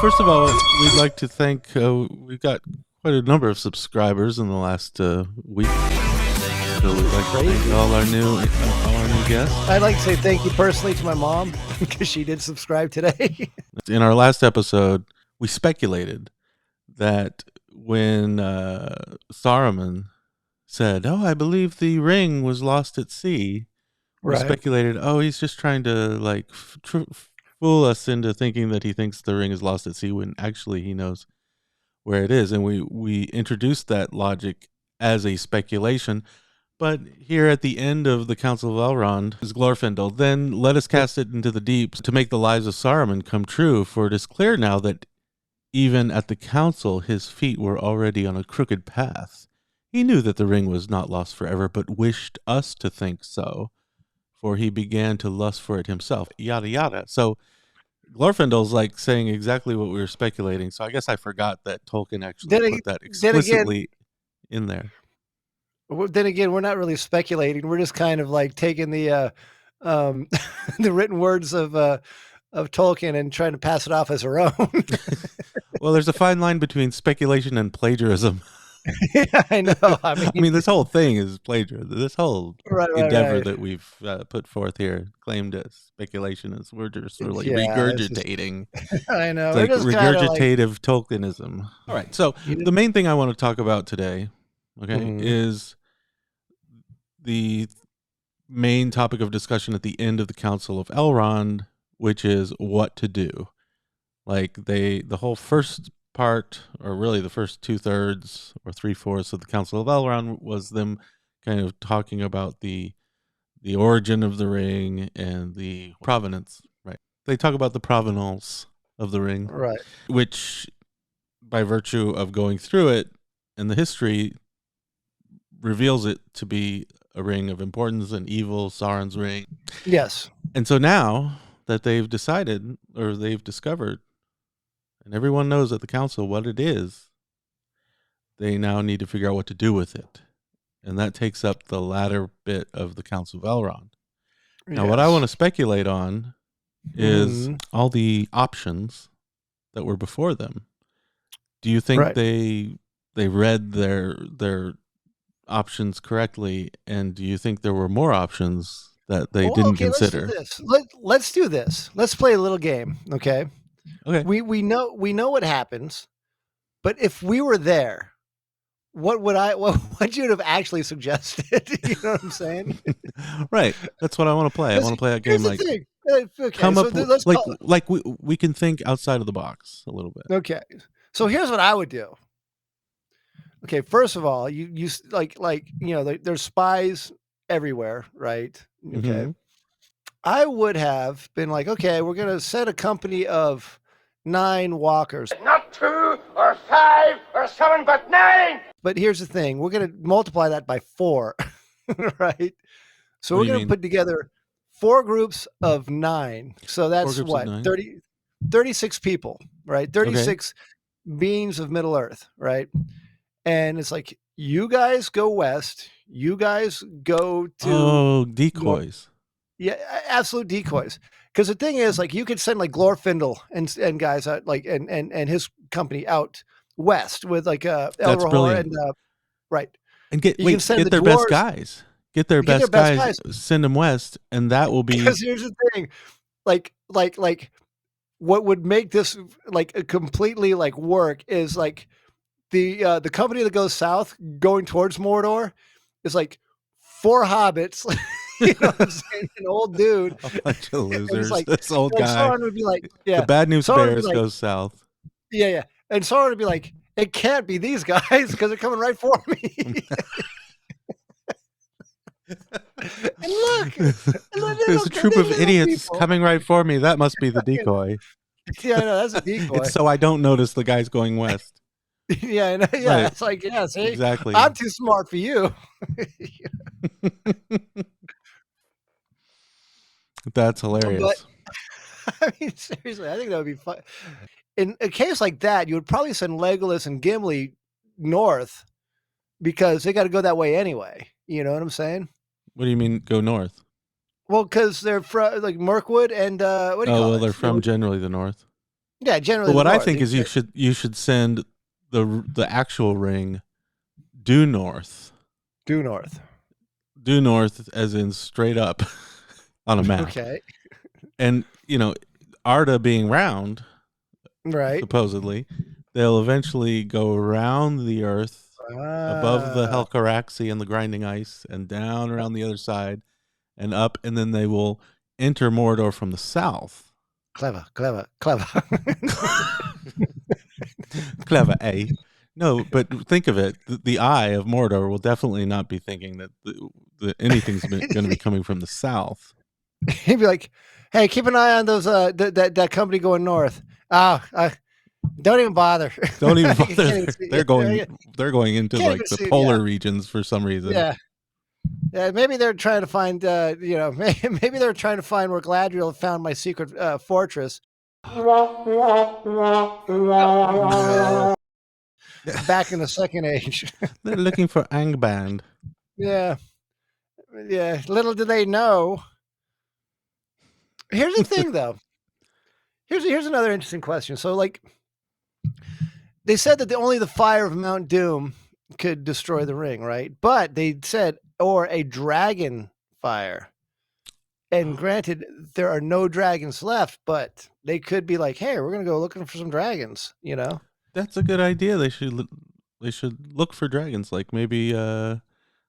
First of all, we'd like to thank, we've got quite a number of subscribers in the last week. So we'd like to thank all our new guests. I'd like to say thank you personally to my mom because she did subscribe today. In our last episode, we speculated that when Saruman said, "Oh, I believe the ring was lost at sea," we speculated, "Oh, he's just trying to fool us into thinking that he thinks the ring is lost at sea when actually he knows where it is." And we introduced that logic as a speculation. But here at the end of the Council of Elrond is Glorfindel. Then let us cast it into the deep to make the lives of Saruman come true. For it is clear now that even at the council, his feet were already on a crooked path. He knew that the ring was not lost forever, but wished us to think so. For he began to lust for it himself. Yada, yada. So Glorfindel's like saying exactly what we were speculating. So I guess I forgot that Tolkien actually put that explicitly in there. Then again, we're not really speculating. We're just kind of like taking the the written words of Tolkien and trying to pass it off as our own. Well, there's a fine line between speculation and plagiarism. Yeah, I know. I mean, this whole thing is plagiarism. This whole endeavor that we've put forth here, claimed as speculation, is we're just really regurgitating. I know. It's like regurgitative Tolkienism. All right. So the main thing I want to talk about today, is the main topic of discussion at the end of the Council of Elrond, which is what to do. Like the whole first part, or really the first 2/3 or 3/4 of the Council of Elrond, was them kind of talking about the origin of the ring and the provenance. Right. They talk about the provenance of the ring. Right. Which, by virtue of going through it and the history, reveals it to be a ring of importance, an evil Sauron's ring. Yes. And so now that they've decided, or they've discovered, and everyone knows at the council what it is, they now need to figure out what to do with it. And that takes up the latter bit of the Council of Elrond. Now, what I want to speculate on is all the options that were before them. Do you think they read their options correctly, and do you think there were more options that they didn't consider? Let's do this. Let's play a little game, okay? Okay. We know what happens, but if we were there, what would you have actually suggested? You know what I'm saying? Right. That's what I want to play. I want to play that game we can think outside of the box a little bit. Okay. So here's what I would do. Okay, first of all, you there's spies everywhere, right? Okay. Mm-hmm. I would have been like, okay, we're gonna set a company of 9 walkers. Not 2 or 5 or 7, but 9. But here's the thing, we're gonna multiply that by 4, right? So we're gonna put together 4 groups of 9. So that's what, 36 people, right? 36 beings of Middle Earth, right? And it's like, you guys go west, you guys go to decoys. Yeah, absolute decoys. Because the thing is, like, you could send like Glorfindel and guys out, like, and his company out west with like Elrond and and get their best guys. Get their best guys, send them west, and that will be. Because here's the thing, like what would make this like a completely like work is like the company that goes south going towards Mordor is like 4 hobbits. You know what I'm saying? An old dude. A bunch of losers. Like, this old and guy. Sauron would be like, the Bad News Bears goes south. Yeah. And Sauron would be like, it can't be these guys because they're coming right for me. And look, there's a troop of idiots coming right for me. That must be the decoy. Yeah, I know, that's a decoy. It's so I don't notice the guys going west. Yeah, I know. Yeah, It's like, yeah, see, exactly. I'm too smart for you. That's hilarious. But, I mean, seriously, I think that would be fun. In a case like that, you would probably send Legolas and Gimli north because they got to go that way anyway. You know what I'm saying? What do you mean go north? Well, because they're from like Mirkwood and what do you call it? They're from generally the north. Yeah, generally. But what the I north. think is you should send the actual ring due north. Due north. Due north, as in straight up on a map. Okay. And Arda being round, right? Supposedly, they'll eventually go around the Earth, above the Helcaraxi and the grinding ice, and down around the other side, and up, and then they will enter Mordor from the south. Clever. Clever, eh? No, but think of it. The eye of Mordor will definitely not be thinking that anything's going to be coming from the south. He'd be like, "Hey, keep an eye on those that company going north. Don't even bother. Don't even bother. They're going into like the polar regions for some reason. Yeah. Yeah, maybe they're trying to find, maybe they're trying to find where Galadriel found my secret fortress. Back in the Second Age. They're looking for Angband. Yeah. Little do they know. Here's the thing, though. Here's another interesting question. So, like, they said that only the fire of Mount Doom could destroy the ring, right? But they said, or a dragon fire. And granted, there are no dragons left, but they could be like, "Hey, we're gonna go looking for some dragons." That's a good idea. They should look for dragons. Like maybe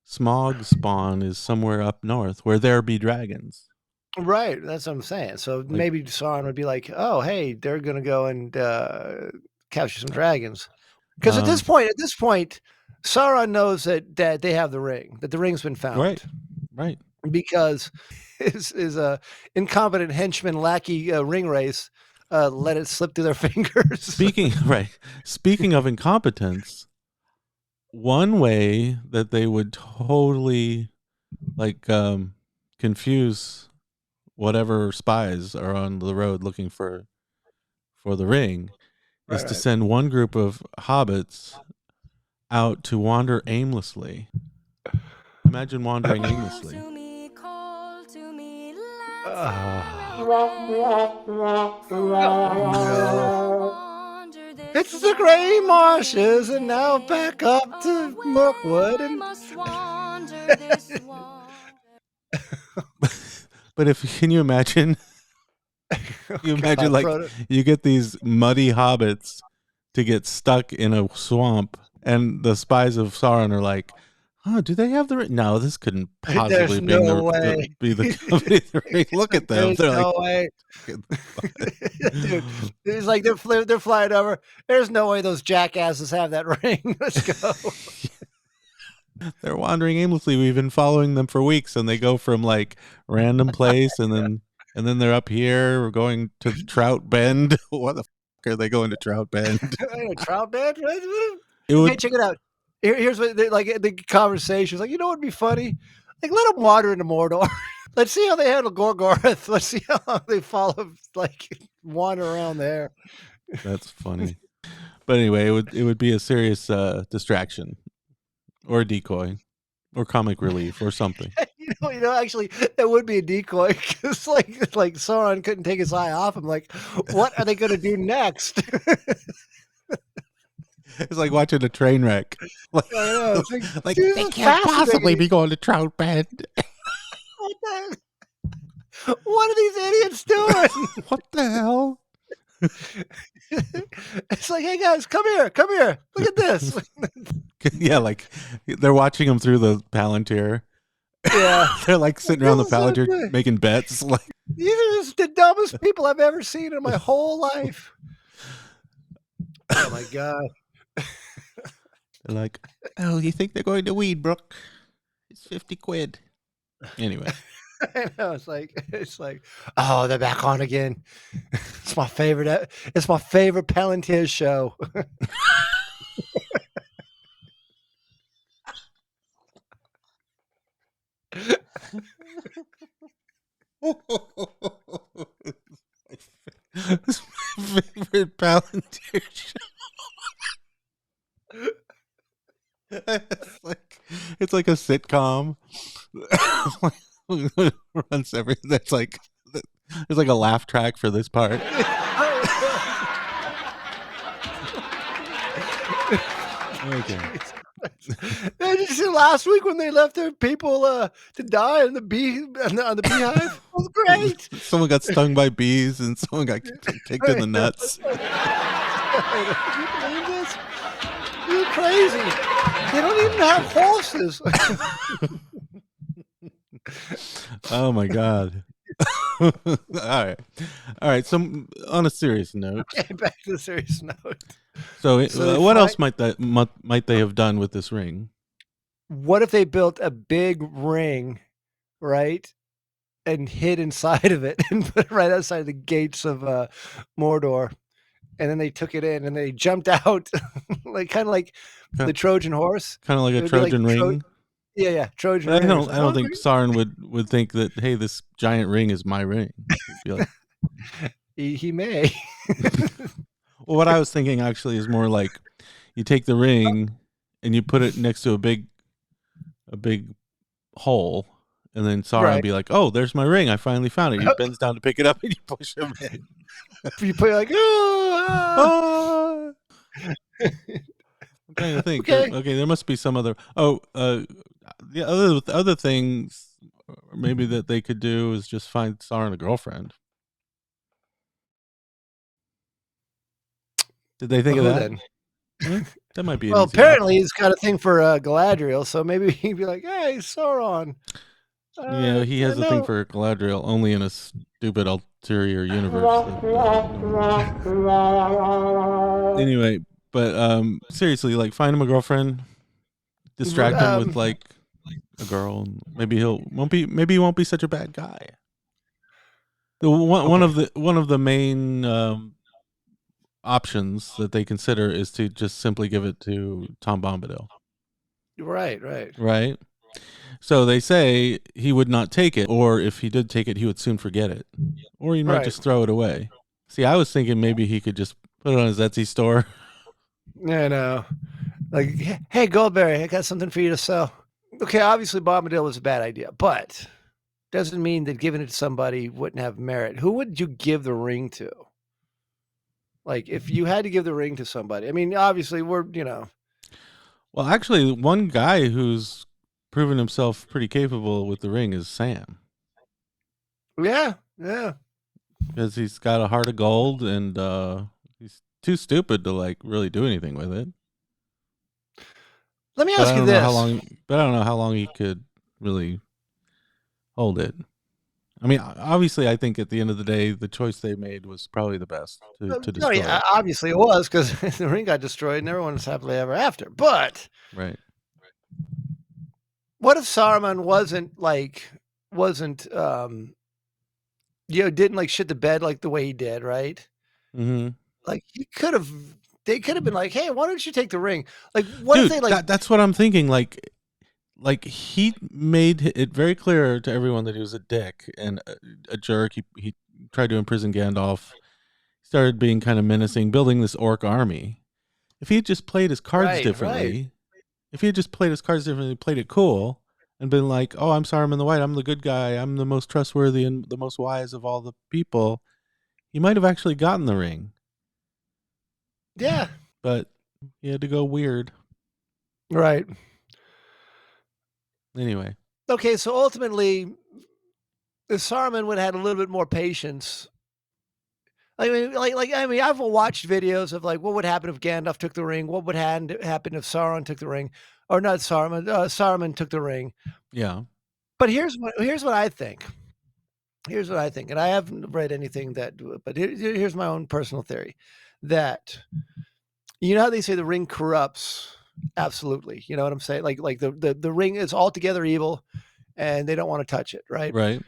Smog Spawn is somewhere up north where there be dragons. Right, that's what I'm saying. So maybe Sauron would be like, "Oh, hey, they're gonna go and capture some dragons," because at this point, Sauron knows that they have the ring, that the ring's been found. Right. Because his incompetent henchman lackey ring race let it slip through their fingers. Speaking of incompetence, one way that they would totally confuse whatever spies are on the road looking for the ring is to send one group of hobbits out to wander aimlessly. Imagine wandering aimlessly. It's the gray marshes, and now back up to Mirkwood. But can you imagine? You imagine you get these muddy hobbits to get stuck in a swamp, and the spies of Sauron are like, "Oh, do they have the ring? No, this couldn't possibly be the company. Look at them. There's no way. Dude, it's like they're flying over. There's no way those jackasses have that ring. Let's go." They're wandering aimlessly. We've been following them for weeks, and they go from like random place, and then they're up here. We're going to Trout Bend. What the fuck are they going to Trout Bend? Trout Bend? Hey, check it out. Here's what the conversation is like. You know what would be funny? Like, let them wander into Mordor. Let's see how they handle Gorgoroth. Let's see how they follow, wander around there. That's funny. But anyway, it would be a serious distraction, or a decoy, or comic relief, or something. Actually, that would be a decoy because, like Sauron couldn't take his eye off him. Like, what are they going to do next? It's like watching a train wreck. I know. Like they can't possibly be going to Trout Bend. What are these idiots doing? What the hell? It's like, hey guys, come here. Look at this. Yeah, like they're watching them through the Palantir. Yeah, they're like sitting around the Palantir making bets. Like, these are just the dumbest people I've ever seen in my whole life. Oh my god. They're like, oh, you think they're going to Weedbrook? It's 50 quid. Anyway. I know, it's like, oh, they're back on again. It's my favorite Palantir show. It's my favorite Palantir show. It's like a sitcom. runs everything. That's like there's like a laugh track for this part. Okay. Did you see last week when they left their people to die on the beehive? It was great. Someone got stung by bees and someone got kicked in the nuts. Can you believe this? You're crazy. They don't even have horses. Oh my God. All right. So on a serious note. Okay, back to the serious note. So what else might they have done with this ring? What if they built a big ring, right, and hid inside of it and put it right outside the gates of Mordor, and then they took it in and they jumped out, kind of like the Trojan horse, kind of like a Trojan ring. Yeah, Trojan ring. I don't think Sauron would think that, hey, this giant ring is my ring. Like, he may. Well, what I was thinking actually is more like you take the ring and you put it next to a big hole, and then Sauron would be like, "Oh, there's my ring! I finally found it." He bends down to pick it up, and you push him in. You put it like, oh. I'm trying to think. Okay, there must be some other. The other things maybe that they could do is just find Sauron a girlfriend. Did they think of that? That might be. Well, apparently he's got a thing for Galadriel, so maybe he'd be like, "Hey, Sauron." Yeah, he has a thing for Galadriel, only in a stupid ulterior universe. Anyway, but seriously, like, find him a girlfriend, distract him with like a girl, and maybe he won't be such a bad guy. One of the main options that they consider is to just simply give it to Tom Bombadil. Right. So they say he would not take it, or if he did take it, he would soon forget it, or he might just throw it away. See, I was thinking maybe he could just put it on his Etsy store. Yeah, no. Like, hey, Goldberry, I got something for you to sell. Okay, obviously Bombadil was a bad idea, but doesn't mean that giving it to somebody wouldn't have merit. Who would you give the ring to? Like, if you had to give the ring to somebody, I mean, obviously we're. Well, actually, one guy who's proven himself pretty capable with the ring is Sam. Yeah. Because he's got a heart of gold, and he's too stupid to like really do anything with it. Let me ask you this. But I don't know how long he could really hold it. I mean, obviously, I think at the end of the day, the choice they made was probably the best to destroy. Yeah, obviously it was, because the ring got destroyed and everyone's happily ever after. But what if Saruman didn't like shit the bed like the way he did, right? Mm-hmm. Like they could have been like, "Hey, why don't you take the ring?" Like, what if they like? That's what I'm thinking. Like he made it very clear to everyone that he was a dick and a jerk. He tried to imprison Gandalf. Started being kind of menacing, building this orc army. If he had just played his cards differently, played it cool, and been like, "Oh, I'm Saruman the White. I'm the good guy. I'm the most trustworthy and the most wise of all the people," he might have actually gotten the ring. Yeah, but he had to go weird. Right. Anyway. Okay, so ultimately, if Saruman would have had a little bit more patience. I mean, I've watched videos of like what would happen if Gandalf took the ring, what would happen if Sauron took the ring, or not Saruman. Saruman took the ring. Yeah. But here's what I think. Here's what I think, and I haven't read anything but here's my own personal theory, that you know how they say the ring corrupts. Absolutely. You know what I'm saying? Like the ring is altogether evil and they don't want to touch it, right? Right.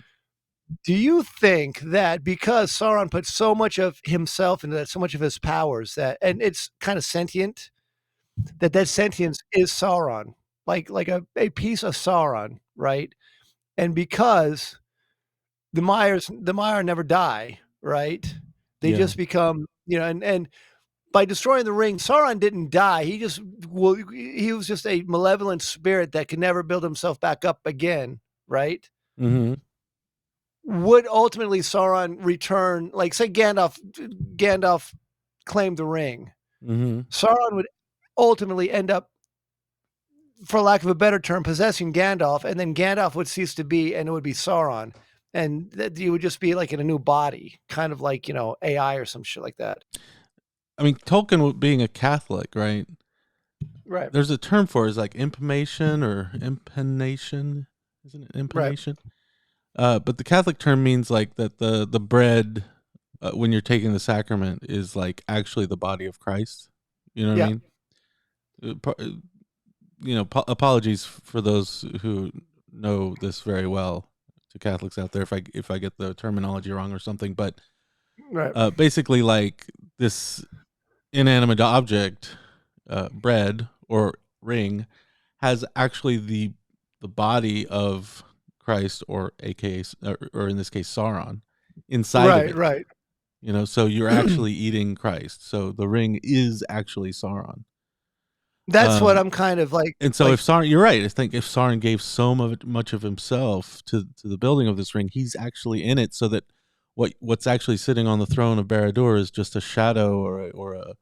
Do you think that because Sauron put so much of himself into that, so much of his powers, and it's kind of sentient, that sentience is Sauron, like a piece of Sauron, right? And because the Maiar never die, right? They just become, and by destroying the ring, Sauron didn't die. He was just a malevolent spirit that could never build himself back up again, right? Mm-hmm. Would ultimately Sauron return, like say Gandalf claimed the ring. Mm-hmm. Sauron would ultimately end up, for lack of a better term, possessing Gandalf, and then Gandalf would cease to be, and it would be Sauron. And that you would just be like in a new body, kind of like, AI or some shit like that. I mean, Tolkien being a Catholic, right? Right. There's a term for it, is like impimation or impanation. Isn't it impanation? Right. But the Catholic term means like that the bread, when you're taking the sacrament, is like actually the body of Christ. You know what I mean? Apologies for those who know this very well, to Catholics out there, if I get the terminology wrong or something. But basically, like this inanimate object, bread or ring, has actually the body of Christ, or AKA, or in this case Sauron, inside of it. Right. So you're actually eating Christ. So the ring is actually Sauron. That's what I'm kind of like. And so if Sauron, you're right. I think if Sauron gave so much of himself to the building of this ring, he's actually in it, so that what's actually sitting on the throne of Barad-dûr is just a shadow, or a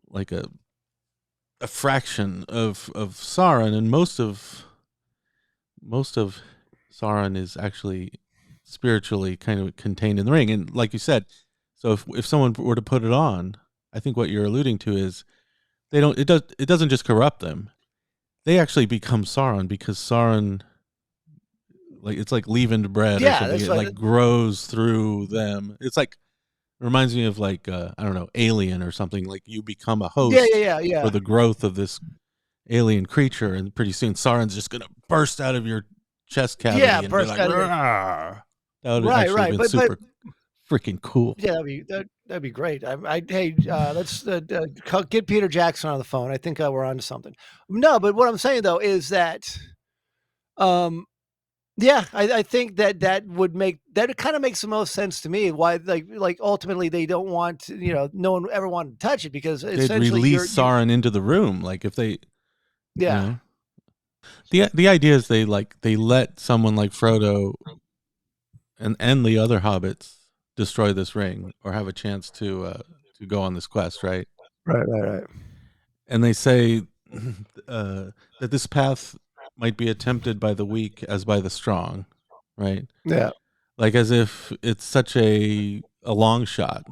like a fraction of Sauron, and most of Sauron is actually spiritually kind of contained in the ring. And like you said, so if someone were to put it on, I think what you're alluding to is it doesn't just corrupt them. They actually become Sauron, because Sauron, like, it's like leavened bread or something. It like grows through them. It's like, it reminds me of like I don't know, Alien or something. Like, you become a host for the growth of this alien creature, and pretty soon Sauron's just gonna burst out of your chest cavity and be like, "Rawr." That would actually have been super freaking cool. Yeah, that'd be great. Hey, let's get Peter Jackson on the phone. I think we're onto something. No, but what I'm saying though is that, yeah, I think that would kind of makes the most sense to me. Why, like ultimately they don't want, no one ever wanted to touch it, because they'd release Sauron into the room. Like, if they, the idea is they let someone like Frodo and the other hobbits destroy this ring, or have a chance to go on this quest, right? Right. And they say that this path might be attempted by the weak as by the strong, right? Yeah. Like, as if it's such a long shot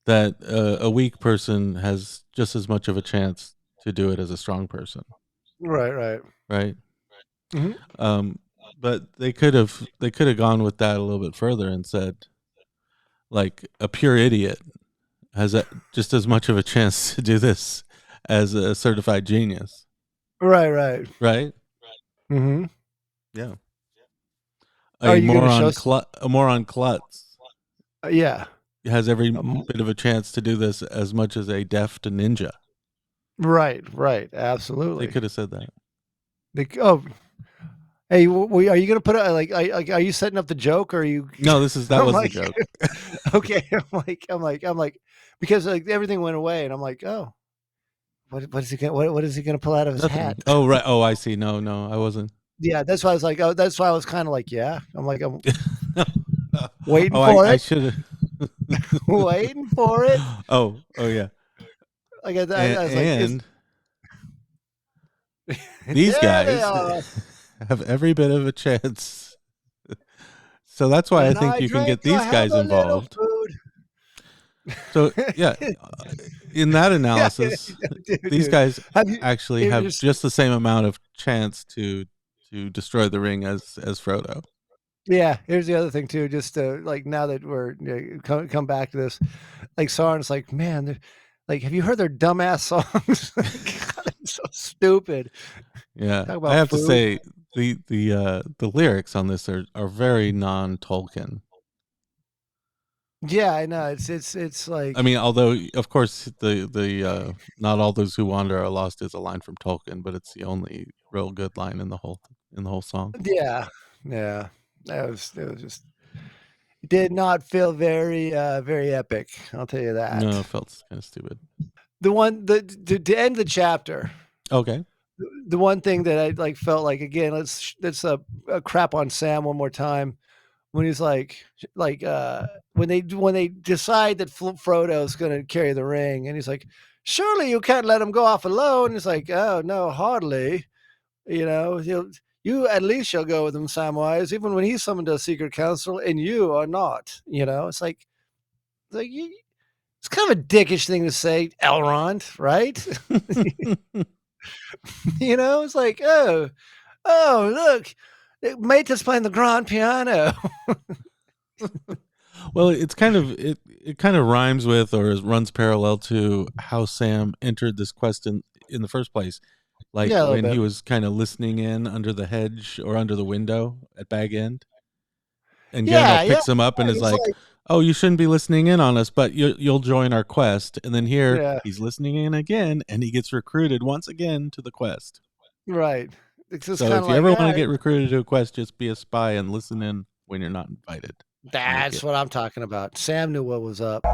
that a weak person has just as much of a chance to do it as a strong person. Right. Mm-hmm. But they could have gone with that a little bit further and said, like, a pure idiot has just as much of a chance to do this as a certified genius. Right. Mm-hmm. Yeah. Are you moron klutz. Yeah. Has every bit of a chance to do this as much as a deft ninja. Right. Absolutely. They could have said that. Hey, are you gonna put are you setting up the joke, or are you? No, that was the joke. Okay, I'm like, because like everything went away, and I'm like, oh, what is he gonna pull out of his hat? Oh, right. Oh, I see. No, I wasn't. Yeah, that's why I was like, oh, that's why I was kind of like, yeah. I'm like, I'm waiting for it. I should have waiting for it. Oh yeah. Like I was and these guys have every bit of a chance. So that's why I think you can get these guys involved. So yeah, in that analysis, these guys actually have just the same amount of chance to destroy the ring as Frodo. Yeah, here's the other thing too. Just like, now that we're come back to this, like Sauron's like, man, like, have you heard their dumbass songs? God, it's so stupid. Yeah, I have to say the lyrics on this are very non-Tolkien. Yeah, I know. It's like, I mean, although of course the not all those who wander are lost is a line from Tolkien, but it's the only real good line in the whole song. Yeah. It was just, did not feel very epic. I'll tell you that. No, it felt kind of stupid. The one to end the chapter. Okay. the one thing that I like felt like, again, let's crap on Sam one more time when he's like when they decide that Frodo's going to carry the ring, and he's like, surely you can't let him go off alone. It's like, oh no, hardly. You know, you at least shall go with him, Samwise, even when he's summoned to a secret council and you are not. You know, it's like it's kind of a dickish thing to say, Elrond, right? You know, it's like, oh, look, mate is playing the grand piano. Well, it's kind of it kind of rhymes with or runs parallel to how Sam entered this quest in the first place. Like when he was kind of listening in under the hedge or under the window at Bag End. And Gandalf picks him up and is like, oh, you shouldn't be listening in on us, but you'll join our quest. And then here he's listening in again, and he gets recruited once again to the quest. Right. So if you ever want to get recruited to a quest, just be a spy and listen in when you're not invited. That's what I'm talking about. Sam knew what was up.